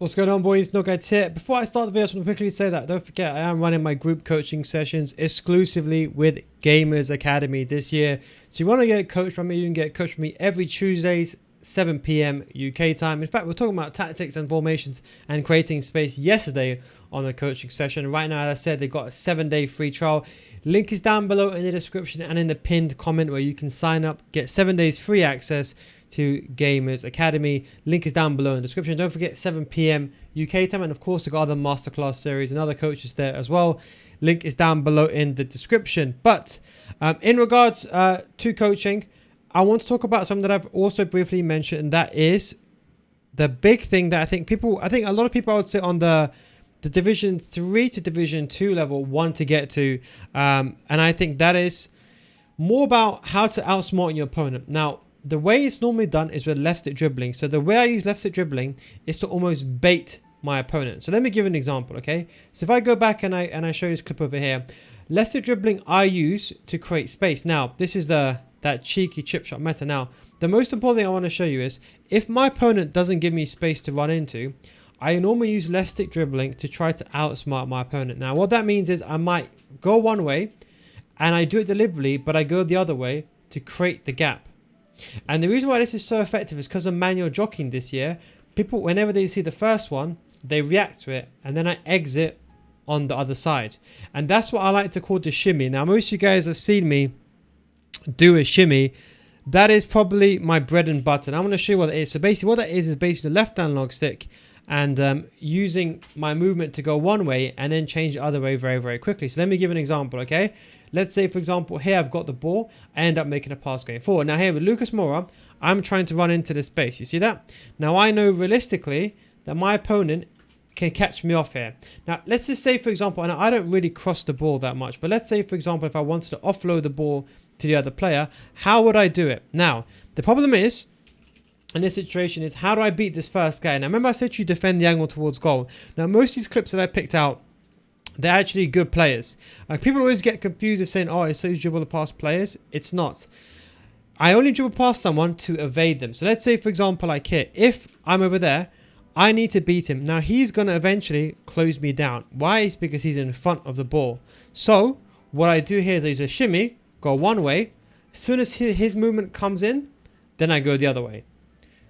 What's going on, boys? NealGuides here. Before I start the video, I just want to quickly say that don't forget I am running my group coaching sessions exclusively with Gamers Academy this year. So you want to get coached by me, you can get coached by me every Tuesdays, 7 p.m. UK time. In fact, we're talking about tactics and formations and creating space yesterday on the coaching session. Right now, as I said, they've got a 7-day free trial. Link is down below in the description and in the pinned comment where you can sign up, get 7 days free access to Gamers Academy. Link is down below in the description. Don't forget 7 p.m. UK time, and of course the other masterclass series and other coaches there as well. Link is down below in the description. But in regards to coaching, I want to talk about something that I've also briefly mentioned, and that is the big thing that I think a lot of people, I would say, on the Division 3 to Division 2 level want to get to, and I think that is more about how to outsmart your opponent. Now, the way it's normally done is with left stick dribbling. So the way I use left stick dribbling is to almost bait my opponent. So let me give an example, okay? So if I go back and I show you this clip over here, left stick dribbling I use to create space. Now, this is that cheeky chip shot meta. Now, the most important thing I want to show you is if my opponent doesn't give me space to run into, I normally use left stick dribbling to try to outsmart my opponent. Now, what that means is I might go one way and I do it deliberately, but I go the other way to create the gap. And the reason why this is so effective is because of manual jockeying this year. People, whenever they see the first one, they react to it, and then I exit on the other side. And that's what I like to call the shimmy. Now, most of you guys have seen me do a shimmy. That is probably my bread and butter. And I'm going to show you what it is. So basically what that is basically the left analog stick and using my movement to go one way and then change the other way very, very quickly. So let me give an example, okay? Let's say, for example, here I've got the ball. I end up making a pass going forward. Now here with Lucas Moura, I'm trying to run into the space. You see that? Now I know realistically that my opponent can catch me off here. Now let's just say, for example, and I don't really cross the ball that much, but let's say, for example, if I wanted to offload the ball to the other player, how would I do it? Now, the problem is, in this situation is, how do I beat this first guy? Now remember I said you defend the angle towards goal. Now most of these clips that I picked out, they're actually good players. People always get confused of saying, oh, it's so you dribble past players. It's not. I only dribble past someone to evade them. So let's say, for example, like here, if I'm over there, I need to beat him. Now he's going to eventually close me down. Why? It's because he's in front of the ball. So what I do here is I use a shimmy, go one way. As soon as his movement comes in, then I go the other way.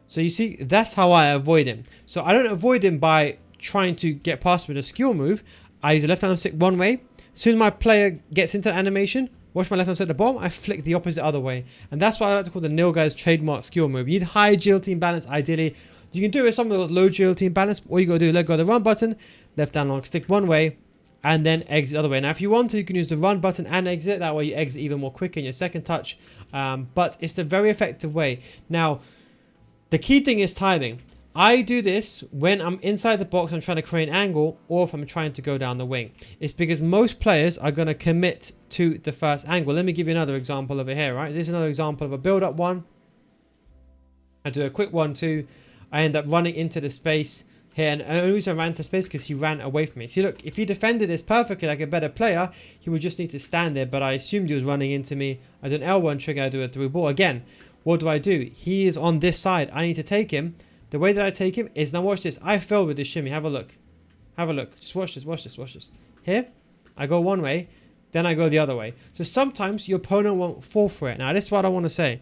So you see, that's how I avoid him. So I don't avoid him by trying to get past with a skill move. I use a left hand stick one way. As soon as my player gets into the animation, watch my left hand stick at the bottom, I flick the opposite other way. And that's what I like to call the NealGuides trademark skill move. You need high agility and balance ideally. You can do it with something with low agility and balance. All you got to do, let go of the run button, left analog stick one way, and then exit the other way. Now if you want to, you can use the run button and exit. That way you exit even more quicker in your second touch. But it's a very effective way. Now, the key thing is timing. I do this when I'm inside the box, I'm trying to create an angle, or if I'm trying to go down the wing. It's because most players are going to commit to the first angle. Let me give you another example over here, right? This is another example of a build-up one. I do a quick 1-2. I end up running into the space here, and the only reason I ran into space because he ran away from me. See, look, if he defended this perfectly like a better player, he would just need to stand there, but I assumed he was running into me. I do an L1 trigger, I do a through ball. Again, what do? He is on this side. I need to take him. The way that I take him is, now watch this. I failed with this shimmy. Have a look. Have a look. Just watch this, watch this, watch this. Here, I go one way, then I go the other way. So sometimes your opponent won't fall for it. Now, this is what I want to say.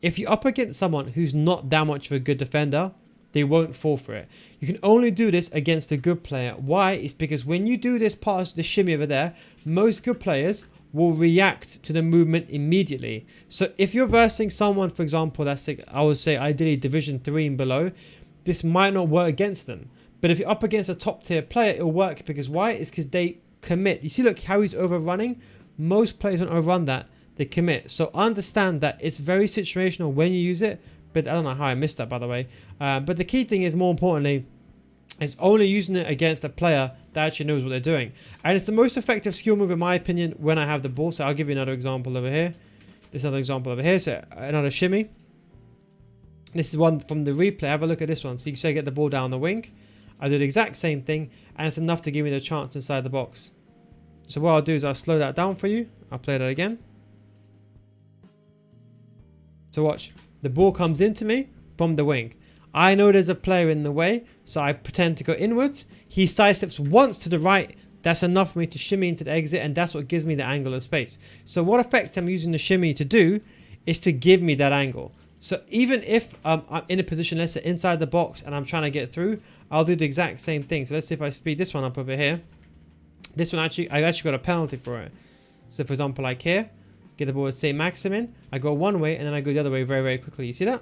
If you're up against someone who's not that much of a good defender, they won't fall for it. You can only do this against a good player. Why? It's because when you do this part, the shimmy over there, most good players will react to the movement immediately. So if you're versing someone, for example, that's like, I would say ideally Division 3 and below, this might not work against them. But if you're up against a top tier player, it'll work because why? It's because they commit. You see, look how he's overrunning. Most players don't overrun that. They commit. So understand that it's very situational when you use it. But I don't know how I missed that, by the way. But the key thing is, more importantly, is only using it against a player that actually knows what they're doing. And it's the most effective skill move, in my opinion, when I have the ball. So I'll give you another example over here. This another example over here. So another shimmy. This is one from the replay. Have a look at this one. So you say get the ball down the wing. I do the exact same thing. And it's enough to give me the chance inside the box. So what I'll do is I'll slow that down for you. I'll play that again. So watch. The ball comes into me from the wing. I know there's a player in the way, so I pretend to go inwards. He sidesteps once to the right. That's enough for me to shimmy into the exit, and that's what gives me the angle of space. So what effect I'm using the shimmy to do is to give me that angle. So even if I'm in a position, let's say inside the box, and I'm trying to get through, I'll do the exact same thing. So let's see if I speed this one up over here. This one I actually got a penalty for it. So for example, like here, get the ball with say maxim in. I go one way and then I go the other way very, very quickly. You see that?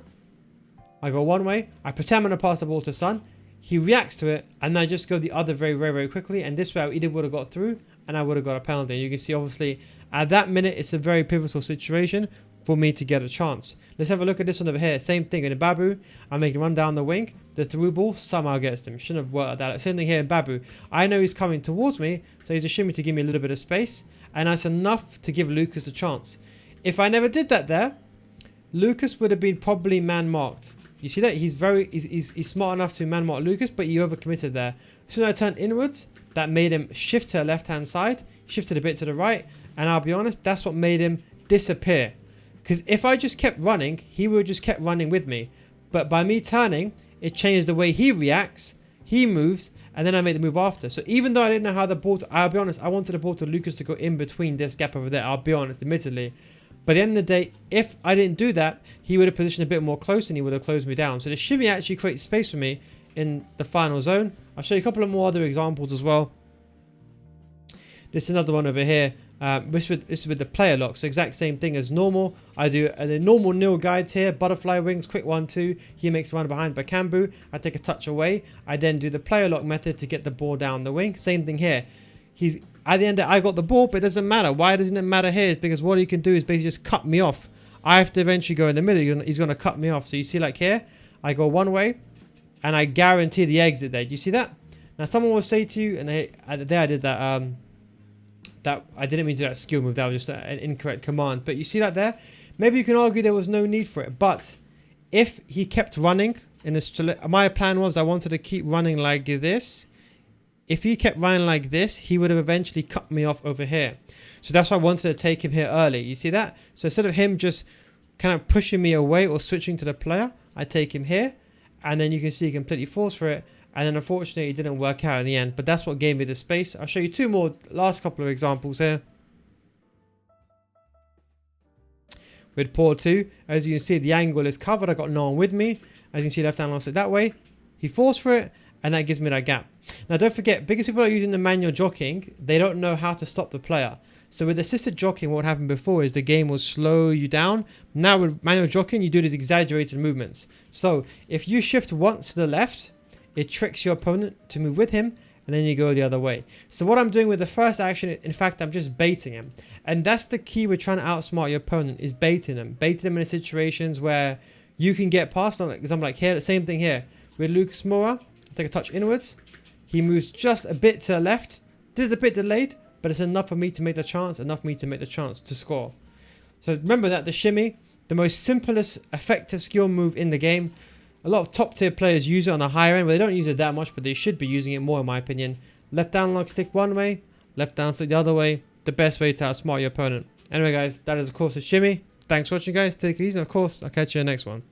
I go one way. I pretend I'm going to pass the ball to Son. He reacts to it, and I just go the other very, very, very quickly. And this way I either would have got through and I would have got a penalty. You can see obviously at that minute it's a very pivotal situation for me to get a chance. Let's have a look at this one over here. Same thing in Babu. I'm making run down the wing. The through ball somehow gets him. Shouldn't have worked like that. Same thing here in Babu. I know he's coming towards me, so he's a shimmy to give me a little bit of space, and that's enough to give Lucas a chance. If I never did that there, Lucas would have been probably man marked. You see that? He's smart enough to man mark Lucas, but he overcommitted there. As soon as I turned inwards, that made him shift to the left hand side, shifted a bit to the right, and I'll be honest, that's what made him disappear. Because if I just kept running, he would have just kept running with me. But by me turning, it changed the way he reacts, he moves, and then I made the move after. So even though I didn't know how the ball, I'll be honest, I wanted the ball to Lucas to go in between this gap over there. I'll be honest, admittedly. But at the end of the day, if I didn't do that, he would have positioned a bit more close and he would have closed me down. So the shimmy actually creates space for me in the final zone. I'll show you a couple of more other examples as well. This is another one over here. This is with the player lock. So exact same thing as normal. I do the normal NealGuides here. Butterfly wings, quick 1-2. He makes a run behind Bakambu. I take a touch away. I then do the player lock method to get the ball down the wing. Same thing here. He's at the end. I got the ball, but it doesn't matter. Why doesn't it matter here? It's because what he can do is basically just cut me off. I have to eventually go in the middle. He's going to cut me off. So you see, like here, I go one way, and I guarantee the exit there. Do you see that? Now someone will say to you, and there I did that. That I didn't mean to do that skill move. That was just an incorrect command. But you see that there? Maybe you can argue there was no need for it. But if he kept running in this, my plan was I wanted to keep running like this. If he kept running like this, he would have eventually cut me off over here. So that's why I wanted to take him here early. You see that? So instead of him just kind of pushing me away or switching to the player, I take him here. And then you can see he completely falls for it. And then unfortunately it didn't work out in the end. But that's what gave me the space. I'll show you two more last couple of examples here. With Paul 2, as you can see, the angle is covered. I got no one with me. As you can see, left hand lost it that way. He falls for it, and that gives me that gap. Now don't forget, because people are using the manual jockeying, they don't know how to stop the player. So with assisted jockeying, what happened before is the game will slow you down. Now with manual jockeying, you do these exaggerated movements. So if you shift once to the left, it tricks your opponent to move with him, and then you go the other way. So what I'm doing with the first action, in fact, I'm just baiting him. And that's the key with trying to outsmart your opponent, is baiting them. Baiting them in situations where you can get past them. Like example, like here, the same thing here. With Lucas Moura, take a touch inwards. He moves just a bit to the left. This is a bit delayed, but it's enough for me to make the chance, enough for me to make the chance to score. So remember that the shimmy, the most simplest, effective skill move in the game. A lot of top tier players use it on the higher end, but they don't use it that much, but they should be using it more in my opinion. Left down lock stick one way, left down stick the other way. The best way to outsmart your opponent. Anyway guys, that is of course the shimmy. Thanks for watching guys, take it easy, and of course I'll catch you in the next one.